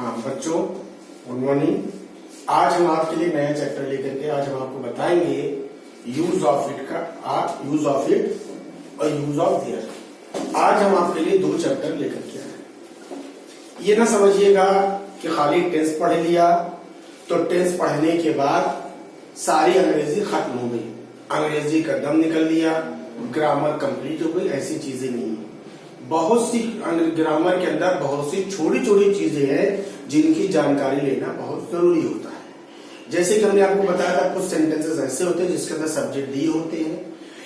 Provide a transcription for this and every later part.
हाँ बच्चों, good morning. आज हम आपके लिए नया चैप्टर लेकर के आज हम आपको बताएंगे यूज ऑफ इट का यूज ऑफ इट और यूज ऑफ देयर। आज हम आपके लिए दो चैप्टर लेकर के आए। ये ना समझिएगा कि खाली टेंस पढ़ लिया तो टेंस पढ़ने के बाद सारी अंग्रेजी खत्म हो गई, अंग्रेजी का दम निकल लिया, ग्रामर कंप्लीट हो गई। ऐसी चीजें नहीं है। बहुत सी ग्रामर के अंदर बहुत सी छोटी छोटी चीजें हैं जिनकी जानकारी लेना बहुत जरूरी होता है। जैसे कि हमने आपको बताया था, कुछ सेंटेंसेस ऐसे होते हैं जिसके अंदर सब्जेक्ट दिए होते हैं,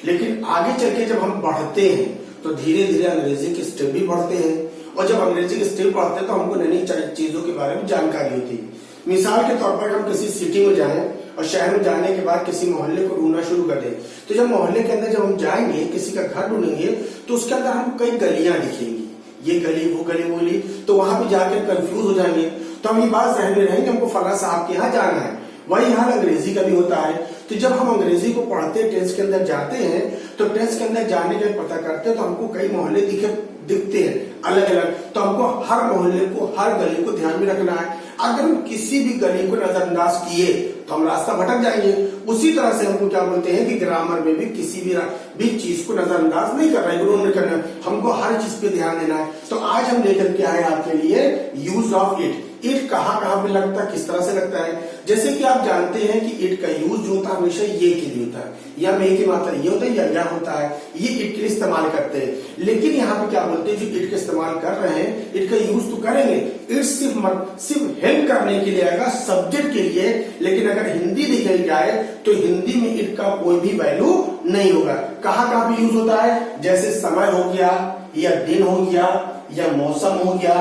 लेकिन आगे चल के जब हम बढ़ते हैं तो धीरे धीरे अंग्रेजी के स्टेप भी बढ़ते हैं, और जब अंग्रेजी के स्टेप बढ़ते हैं तो हमको नई नई चीजों के बारे में जानकारी होती है। मिसाल के तौर पर हम किसी सिटी में जाएं और शहर में जाने के बाद किसी मोहल्ले को ढूंढना शुरू कर दें, तो जब मोहल्ले के अंदर जब हम जाएंगे किसी का घर ढूंढेंगे तो उसके अंदर हम कई गलियां दिखेंगी, ये गली वो गली वो गली, तो वहां पे जाकर कंफ्यूज हो जाएंगे। तो हम ये बात जहन में रहेंगे हमको फला साहब के यहाँ जाना है। वही हाल अंग्रेजी का भी होता है। तो जब हम अंग्रेजी को पढ़ते टेंस के अंदर जाते हैं तो टेंस के अंदर जाने के पता करते हैं तो हमको कई मोहल्ले दिखते हैं अलग अलग। तो हमको हर मोहल्ले को हर गली को ध्यान में रखना है। अगर हम किसी भी गली को नजरअंदाज किए तो हम रास्ता भटक जाएंगे। उसी तरह से हमको क्या बोलते हैं कि ग्रामर में भी किसी भी चीज को नजरअंदाज नहीं करना है, इग्नोर नहीं करना है, हमको हर चीज पे ध्यान देना है। तो आज हम लेकर के आए आपके लिए यूज ऑफ इट। इट कहाँ कहाँ पे लगता है, किस तरह से लगता है। जैसे कि आप जानते हैं कि इट का यूज जो होता है हमेशा ये के लिए होता है, या मे की मात्रा ये होता है या होता है, ये इट के लिए इस्तेमाल करते हैं। लेकिन यहाँ पे क्या बोलते हैं, जो इट का इस्तेमाल कर रहे हैं इट का यूज तो करेंगे, इट सिर्फ हेल्प करने के लिए आएगा, सब्जेक्ट के लिए। लेकिन अगर हिंदी देखी जाए तो हिंदी में इट का कोई भी वैल्यू नहीं होगा। कहाँ कहाँ पे यूज होता है, जैसे समय हो गया, या दिन हो गया, या मौसम हो गया,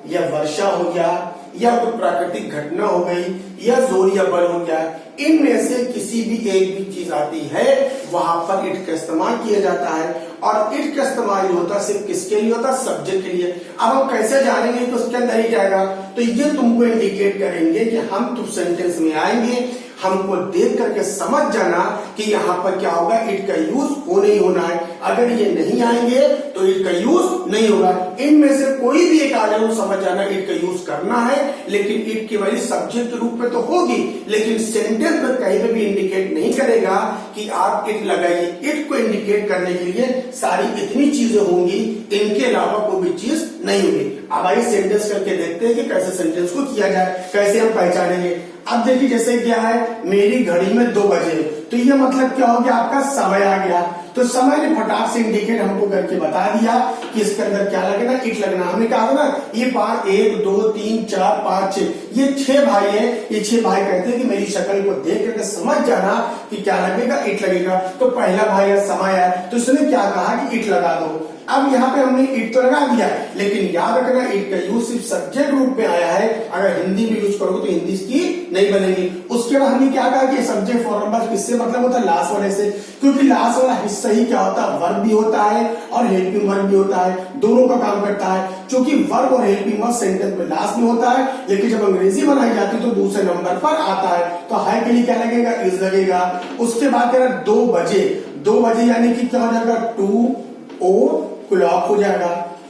या वर्षा हो गया, या कोई प्राकृतिक घटना हो गई, या जोर या बल हो गया। इनमें से किसी भी एक भी चीज आती है वहां पर इट का इस्तेमाल किया जाता है। और इट का इस्तेमाल होता है सिर्फ किसके लिए होता है, सब्जेक्ट के लिए। अब हम कैसे जानेंगे तो उसके अंदर ही जाएगा, तो ये तुमको इंडिकेट करेंगे कि हम तुम सेंटेंस में आएंगे, हमको देख करके समझ जाना कि यहाँ पर क्या होगा, इट का यूज हो नहीं होना है। अगर ये नहीं आएंगे तो इट का यूज नहीं होगा। इनमें से कोई भी एक आ जाए तो समझ जाना इट का यूज करना है, लेकिन इट की वैल्यू सब्जेक्ट के रूप में तो होगी, लेकिन सेंटेंस में कहीं पे भी इंडिकेट नहीं करेगा कि आप इट लगाइए। इट को इंडिकेट करने के लिए सारी इतनी चीजें होंगी, इनके अलावा कोई भी चीज नहीं होगी। अब आइए सेंटेंस करके देखते हैं कि कैसे सेंटेंस को किया जाए, कैसे हम पहचानेंगे। अब देखिए जैसे क्या है, मेरी घड़ी में 2 बजे, तो ये मतलब क्या हो गया, आपका समय आ गया। तो समय ने फटाक से इंडिकेट हमको करके बता दिया कि इसके अंदर क्या लगना, इट लगना। हमने कहा था ना, ये 1 2 3 4 5 6 ये 6 भाई है। ये 6 भाई कहते हैं कि मेरी शक्ल को देख करके समझ जाना कि क्या लगेगा, इट लगेगा। तो पहला भाई है समय है, तो उसने क्या कहा कि इट लगा दो। अब यहाँ पे हमने इट तो लगा दिया, लेकिन याद रखना इट का यूज सिर्फ सब्जेक्ट रूप में आया है। अगर हिंदी में यूज करोगे तो हिंदी इसकी नहीं बनेगी। उसके बाद हमने क्या कहा कि सब्जेक्ट फॉर्म नंबर किससे मतलब होता है, लास्ट वाले से, क्योंकि लास्ट वाला हिस्सा ही क्या होता है, वर्ब भी होता है और हेल्पिंग वर्ब भी होता है, दोनों का काम करता है। क्योंकि वर्ब और हेल्पिंग वर्ब सेंटेंस में लास्ट में होता है, लेकिन जब अंग्रेजी बनाई जाती है तो दूसरे नंबर पर आता है। तो है के लिए क्या लगेगा, इज लगेगा। उसके बाद कह रहा 2 बजे, 2 बजे यानी कि क्या हो जाएगा, 2 क्लॉक हो जाएगा।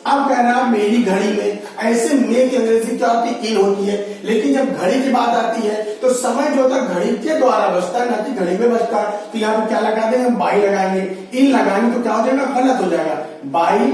अब कह रहा मेरी घड़ी में, ऐसे में की अंग्रेजी क्या होती है, इन होती है। लेकिन जब घड़ी की बात आती है तो समय जो होता है घड़ी के द्वारा बचता है, ना कि घड़ी में बचता है। तो यहाँ पे क्या लगा देंगे, हम बाई लगाएंगे। इन लगाएंगे तो क्या हो जाएगा, गलत हो जाएगा, बाई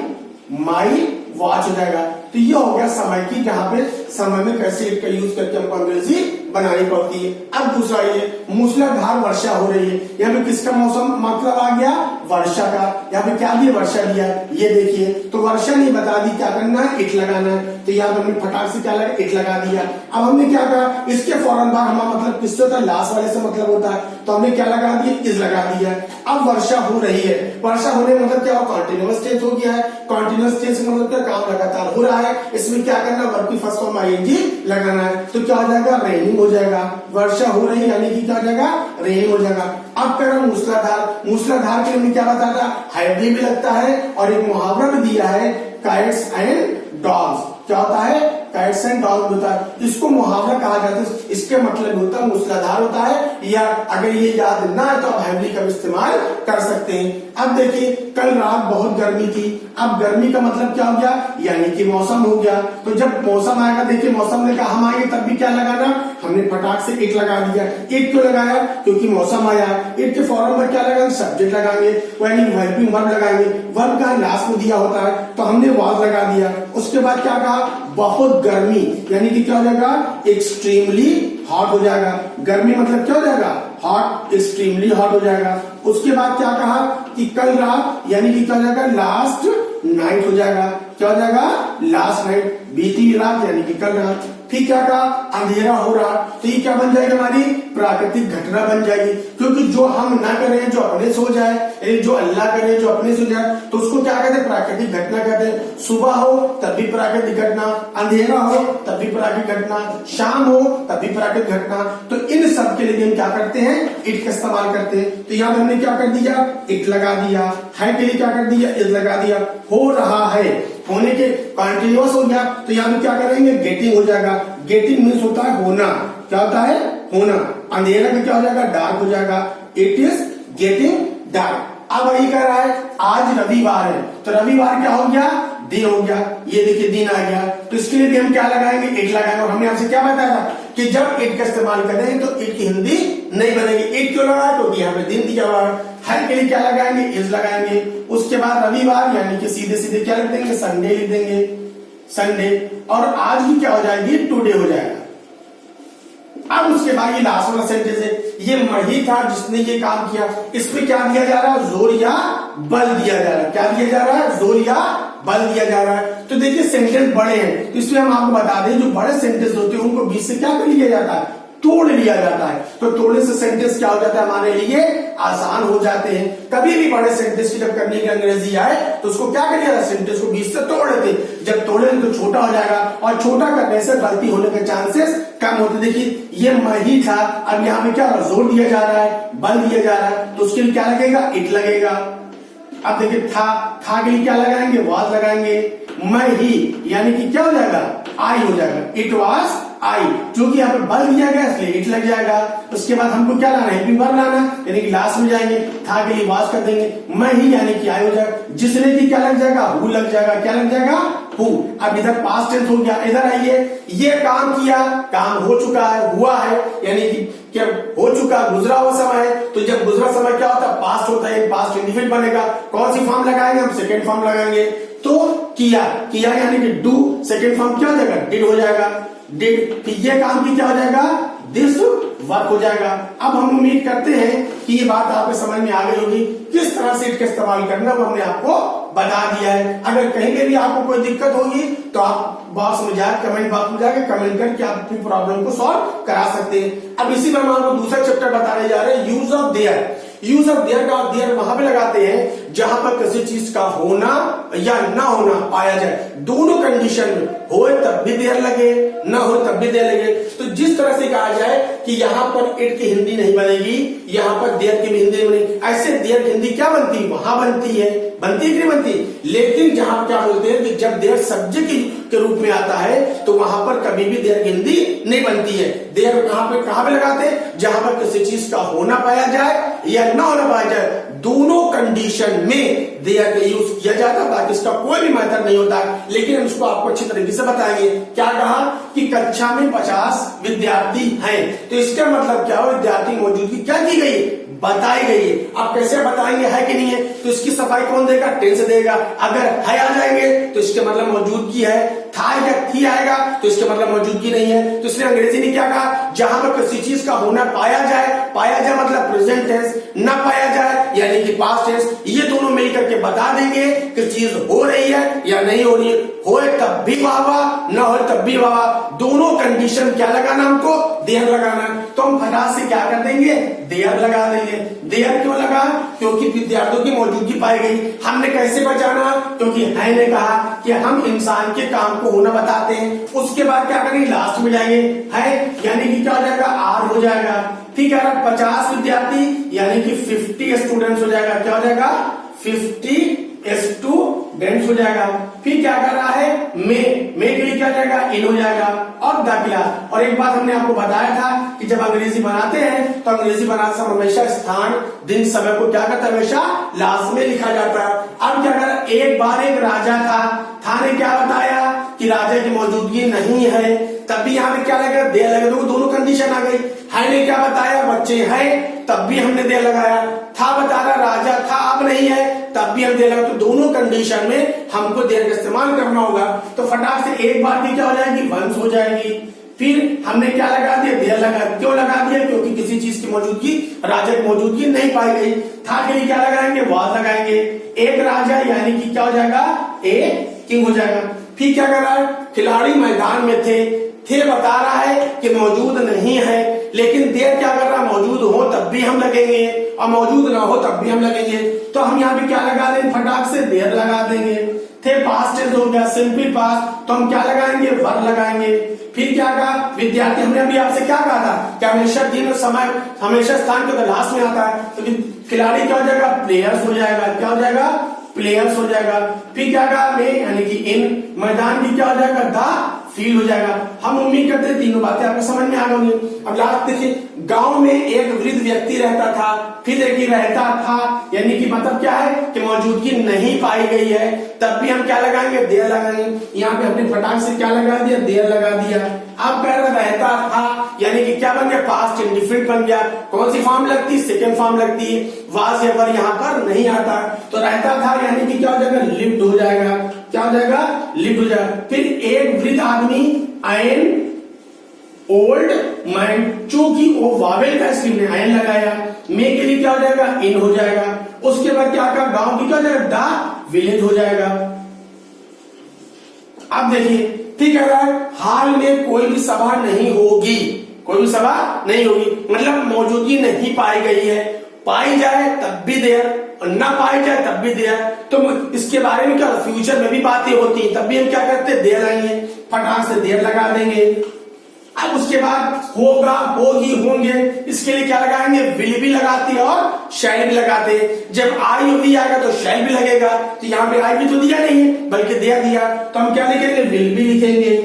माई वॉच हो जाएगा। तो ये हो गया समय की, जहाँ पे समय में कैसे इट का यूज करके हमको अंग्रेजी बनानी पड़ती है। अब दूसरा ये मूसलाधार वर्षा हो रही है, यहाँ पे किसका मौसम मतलब आ गया, वर्षा का। यहाँ पे क्या दिया, वर्षा दिया, ये देखिए। तो वर्षा नहीं बता दी, क्या करना है, इट लगाना है। तो यहाँ पे हमने फटाक से क्या लगा, इट लगा दिया। अब हमने क्या कहा, इसके फौरन बाद हमारा मतलब किससे होता है, लास्ट वाले से मतलब होता है, तो हमने क्या लगा दिया, इज लगा दिया। अब वर्षा हो रही है, वर्षा होने मतलब क्या, कॉन्टिन्यूअस टेंस हो गया है। कॉन्टिन्यूअस टेंस मतलब क्या, काम लगातार हो रहा है। इसमें क्या करना, वर्ब की फर्स्ट फॉर्म आईएनजी लगाना है। तो क्या हो जाएगा, रेनिंग हो जाएगा। वर्षा हो रही यानी कि क्या हो जाएगा, रेन हो जाएगा। अब कह रहा हूं मूसलाधार, मूसलाधार के लिए क्या बताया, हैवली भी लगता है, और एक मुहावरा भी दिया है, काइट्स एंड डॉग्स। क्या होता है, काइट्स एंड डॉग्स होता है। इसको मुहावरा कहा जाता है। इसके मतलब होता है मूसलाधार होता है, या अगर ये याद ना है तो आप हैवली का भी इस्तेमाल कर सकते हैं। अब देखिए कल रात बहुत गर्मी थी, अब गर्मी का मतलब क्या हो गया, यानी कि मौसम हो गया। तो जब मौसम आएगा, देखिए मौसम ने कहा हम आएंगे तब भी क्या लगाना, हमने फटाक से एक लगा दिया। एक क्यों लगाया, क्योंकि मौसम आया। एक के फॉर्म में क्या लगाएंगे, सब्जेक्ट लगाएंगे, यानी हेल्पिंग वर्ब लगाएंगे। वर्ब का लास्ट में दिया होता है तो हमने वाज लगा दिया। उसके बाद क्या कहा, बहुत गर्मी, यानी कि क्या हो जाएगा, एक्सट्रीमली हॉट हो जाएगा। गर्मी मतलब क्या हो जाएगा, हॉट, एक्सट्रीमली हॉट हो जाएगा। उसके बाद क्या कहा कि कल रात, यानी कि क्या हो जाएगा, लास्ट नाइट हो जाएगा। क्या हो जाएगा, लास्ट नाइट, बीती रात यानी कि कल रात। फिर क्या कहा, अंधेरा हो रहा, तो ये क्या बन जाएगी, हमारी प्राकृतिक घटना बन जाएगी। क्योंकि जो हम ना करें, जो अपने से हो जाए, जो अल्लाह करे जो अपने से हो जाए, तो उसको क्या कहते हैं, प्राकृतिक घटना कहते हैं। सुबह हो तब भी प्राकृतिक घटना, अंधेरा हो तब भी प्राकृतिक घटना, शाम हो तब भी प्राकृतिक घटना। तो इन सब के लिए हम क्या करते हैं, इट का इस्तेमाल करते हैं। तो यहाँ हमने क्या कर दिया, इट लगा दिया। है के लिए क्या कर दिया, इज लगा दिया। हो रहा है, होने के कॉन्टिन्यूअस हो गया, तो यहाँ क्या करेंगे, गेटिंग हो जाएगा। गेटिंग मीन्स होता है होना। क्या होता है, होना। अंधेरा में क्या हो जाएगा, डार्क हो जाएगा। It is getting dark. अब वही कह रहा है, आज रविवार है, तो रविवार क्या हो गया, दिन हो गया। ये देखिए दिन आ गया, तो इसके लिए भी हम क्या लगाएंगे, इट लगाएंगे। और हमने आपसे क्या बताया था कि जब इट का इस्तेमाल करें तो इट की हिंदी नहीं बनेगी। इट क्यों लगाया, क्योंकि यहाँ पे दिन दिया हुआ है। हर के लिए क्या लगाएंगे, इज लगाएंगे। उसके बाद रविवार यानी कि सीधे सीधे क्या लिख देंगे, संडे लिख देंगे, संडे। और आज की क्या हो जाएगी, टुडे हो जाएगा। अब उसके बाद ये लास्ट वाला सेंटेंस है, ये वही था जिसने ये काम किया। इसमें क्या दिया जा रहा है, जोर या बल दिया जा रहा है। क्या दिया जा रहा है, जोर या बल दिया जा रहा है। तो देखिए सेंटेंस बड़े हैं, तो इसलिए हम आपको बता दें, जो बड़े सेंटेंस होते हैं उनको बीच से क्या कर लिया जाता है, तोड़ लिया जाता है। तो तोड़ने से सेंटेंस क्या हो जाता है, हमारे लिए आसान हो जाते हैं। कभी भी बड़े सेंटेंस की जब करने की अंग्रेजी आए तो उसको क्या करिए, सेंटेंस को बीच से तोड़ देते। जब तोड़ेंगे तो छोटा हो जाएगा, और छोटा करने से गलती होने के चांसेस कम होते। देखिए ये मही था, अब यहाँ पे क्या जोर दिया जा रहा है, बल दिया जा रहा है, तो उसके लिए क्या लगेगा, इट लगेगा। अब देखिए था के लिए क्या लगाएंगे, वाज लगाएंगे। मैं ही यानी कि क्या हो जाएगा, आई हो जाएगा। इट वाज आई, क्योंकि यहाँ पे बल दिया गया इसलिए इट लग जाएगा। उसके बाद हमको क्या लाना है, हेल्पिंग वर्ब लाना, यानी कि लास्ट में जाएंगे, था के लिए वाज कर देंगे। मैं ही यानी कि आई हो जाएगा। जिसने की क्या लग जाएगा, हु लग जाएगा। क्या लग जाएगा, हु। अब इधर पास्ट टेंस हो गया। इधर आइए, ये काम किया, काम हो चुका है, हुआ है, यानी कि क्या हो चुका, गुजरा हुआ समय है। तो जब गुजरा समय क्या होता है, पास्ट होता है, पास्ट इंडिफिनिट बनेगा। कौन सी फॉर्म लगाएंगे, हम सेकेंड फॉर्म लगाएंगे। तो किया यानी कि डू, सेकेंड फॉर्म क्या हो जाएगा, डिड हो जाएगा, डिड। ये काम की क्या हो जाएगा, दिस वर्क हो जाएगा। अब हम उम्मीद करते हैं कि ये बात आपको समझ में आ गई होगी, किस तरह से इसका इस्तेमाल करना वो हमने आपको बता दिया है। अगर कहीं पे भी आपको कोई दिक्कत होगी तो आप बॉक्स में जाकर कमेंट बॉक्स में जाकर कमेंट करके आप अपनी प्रॉब्लम को सॉल्व करा सकते हैं। अब इसी पर हम आपको दूसरा चैप्टर बताने जा रहे हैं, use of their. Use of their का देयर वहां पे लगाते हैं जहां पर किसी चीज का होना या ना होना पाया जाए। दोनों कंडीशन में, हो तब भी देयर लगे, ना हो तब भी देयर लगे। तो जिस तरह से कहा जाए कि यहाँ पर इट की हिंदी नहीं बनेगी, यहाँ पर देयर की भी हिंदी नहीं बनेगी, ऐसे देयर की हिंदी क्या बनती है, वहां बनती है, बनती है कि नहीं बनती। लेकिन जहां क्या बोलते हैं कि जब देयर सब्जेक्ट के रूप में आता है तो वहां पर कभी भी देयर की हिंदी नहीं बनती है। देयर कहां पे लगाते हैं, जहां पर किसी चीज का होना पाया जाए या ना होना पाया जाए। दोनों कंडीशन में देयर का यूज किया जाता है, बाकी इसका कोई भी मेथड नहीं होता। लेकिन हम इसको आपको अच्छी तरीके से बताएंगे। क्या कहा कि कक्षा में 50 विद्यार्थी हैं, तो इसका मतलब क्या हो, विद्यार्थी मौजूदगी क्या की गई, बताई गई है। आप कैसे बताएंगे, है कि नहीं है, तो इसकी सफाई कौन देगा, टेंस देगा। अगर है आ जाएंगे तो इसके मतलब मौजूदगी है, था या थी आएगा तो इसके मतलब मौजूदगी नहीं है। तो इसने अंग्रेजी में क्या कहा, जहां पर किसी चीज का होना पाया जाए मतलब प्रेजेंट टेंस, ना पाया जाए यानी कि पास्ट टेंस। ये दोनों मिलकर के बता देंगे कि चीज हो रही है या नहीं हो रही है। होए तब भी वाह, ना हो तब भी वाह। दोनों कंडीशन क्या लगाना, हमको देयर लगाना। तो हम फटाक से क्या कर देंगे, देयर लगा देंगे। देयर क्यों लगा, क्योंकि विद्यार्थियों की मौजूदगी पाई गई। हमने कैसे पहचाना, क्योंकि है ने कहा कि हम इंसान के काम को होना बताते हैं। उसके बाद क्या करेंगे, लास्ट में जाएंगे, है यानी कि क्या हो जाएगा, आर हो जाएगा। ठीक है, 50 विद्यार्थी यानी कि 50 स्टूडेंट्स हो जाएगा। क्या हो जाएगा, 50 बेंड्स हो जाएगा। फिर क्या कर रहा है, मे के लिए क्या हो जाएगा, इन हो जाएगा। और द क्लास, और एक बात हमने आपको बताया था कि जब अंग्रेजी बनाते हैं तो अंग्रेजी बनाते समय हमेशा स्थान दिन समय को क्या करता है, हमेशा लास्ट में लिखा जाता है। अब क्या कर, एक बार एक राजा था ने क्या बताया कि राजा की मौजूदगी नहीं है, तब भी यहाँ पे क्या लगेगा, दे लगे, तो दोनों कंडीशन आ गई। है ने क्या बताया, बच्चे हैं, तब भी हमने दे लगाया। था बता रहा राजा था, अब नहीं है, तब भी हम दे लगा। तो दोनों कंडीशन में हमको देर का इस्तेमाल करना होगा। तो फटाक से एक बार की क्या हो जाएगी, वंस हो जाएगी। फिर हमने क्या लगा दिया, देर लगा। क्यों लगा दिया, क्योंकि किसी चीज की मौजूदगी, राजा की मौजूदगी नहीं पाई गई। था के लिए क्या लगाएंगे, वाज लगाएंगे। एक राजा यानी कि क्या हो जाएगा, ए किंग हो जाएगा। फिर क्या कर रहा है, खिलाड़ी मैदान में थे बता रहा है कि मौजूद नहीं है, लेकिन देर क्या कर रहा है, मौजूद हो तब भी हम लगेंगे और मौजूद ना हो तब भी हम लगेंगे। तो हम यहाँ पे क्या लगा देंगे, फटाक से देर लगा देंगे। थे पास्ट टेंस हो गया, सिंपल पास्ट, तो हम क्या लगाएंगे, वर लगाएंगे। फिर क्या कहा, विद्यार्थी, हमने अभी आपसे क्या कहा था कि हमेशा दिन समय हमेशा स्थान के लास्ट में आता है। तो खिलाड़ी क्या हो जाएगा, प्लेयर्स हो जाएगा। क्या हो जाएगा, प्लेयर्स हो जाएगा। फिर क्या कहा, में यानी कि इन, मैदान की क्या हो जाएगा, द फील्ड हो जाएगा। हम उम्मीद करते हैं तीनों बातें आपको समझ में आ गई। अब लास्ट देखिए, गांव में एक वृद्ध व्यक्ति रहता था, फिर एक रहता था, यानी कि मतलब क्या है कि मौजूदगी नहीं पाई गई है, तब भी हम क्या लगाएंगे, देर लगाएंगे। यहाँ पे हमने फटाक से क्या लगा दिया, देर लगा दिया। अब कह रहा रहता था, यानी कि क्या बन गया, पास्ट इंडिफिनिट बन गया। कौन सी फॉर्म लगती है, सेकेंड फॉर्म लगती है। वाज या वर यहाँ पर नहीं आता, तो रहता था यानी कि क्या हो जाएगा, लिव्ड हो जाएगा। क्या हो जाएगा, लिव्ड हो जाएगा। फिर एक वृद्ध आदमी, एन ओल्ड मैन, चूंकि वो वावेल का स्क्रीन ने आयन लगाया, मे के लिए क्या हो जाएगा, इन हो जाएगा। उसके बाद क्या का, गांव की क्या हो जाएगा, द विलेज हो जाएगा। अब देखिए, ठीक है, हाल में कोई भी सभा नहीं होगी, कोई भी सभा नहीं होगी, मतलब मौजूदगी नहीं पाई गई है। पाई जाए तब भी देर, और ना पाई जाए तब भी देर। तो इसके बारे में क्या, फ्यूचर में भी बातें होती हैं, तब भी हम क्या करते हैं, देर आएंगे, फटाक से देर लगा देंगे। अब उसके बाद होगा, होगी, होंगे, इसके लिए क्या लगाएंगे, विल भी लगाते और शैल भी लगाते। जब आई भी आएगा तो शैल भी लगेगा। तो यहाँ पे आई भी तो दिया नहीं है, बल्कि दिया, तो हम क्या लिखेंगे, विल भी लिखेंगे।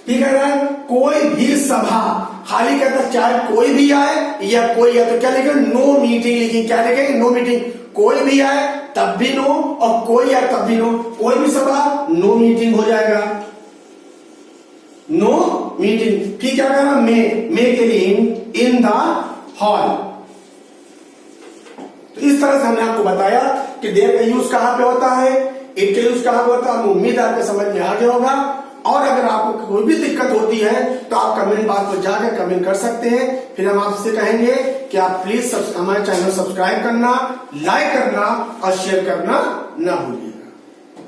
ठीक है ना, कोई भी सभा, खाली कहता चाहे कोई भी आए या कोई आए, तो क्या लिखेंगे, नो मीटिंग लिखेंगे। क्या लिखेंगे, नो मीटिंग। कोई भी आए तब भी नो, और कोई आए तब भी नो। कोई भी सभा, नो मीटिंग हो जाएगा, नो मीटिंग। फिर क्या करना, मे के लिए इन द हॉल। तो इस तरह से हमने आपको बताया कि देर का यूज कहां पे होता है, इट का यूज कहां पे होता है। उम्मीद आपके समझ में आ गया होगा। और अगर आपको कोई भी दिक्कत होती है तो आप कमेंट बॉक्स में जाकर कमेंट कर सकते हैं। फिर हम आपसे कहेंगे कि आप प्लीज हमारे चैनल सब्सक्राइब करना, लाइक करना और शेयर करना ना भूलिए।